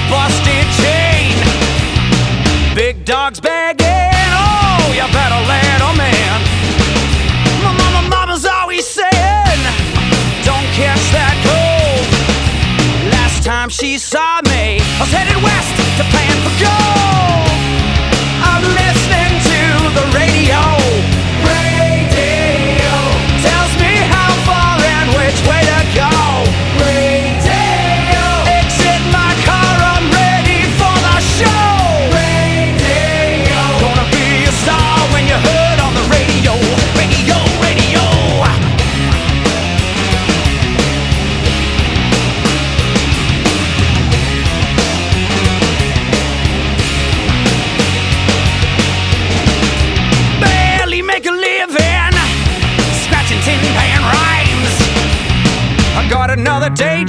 busted chain. Big dog's begging, oh, you better let 'em in. My mama's always saying, don't catch that cold. Last time she saw me, I was headed west to plan for gold. I'm listening to the radio. Radio tells me how far and which way to go. Radio exit my car, I'm ready for the show. Radio gonna be a star when you heard on the radio. Radio, radio. Barely make a living, scratching tin pan rhymes. I got another day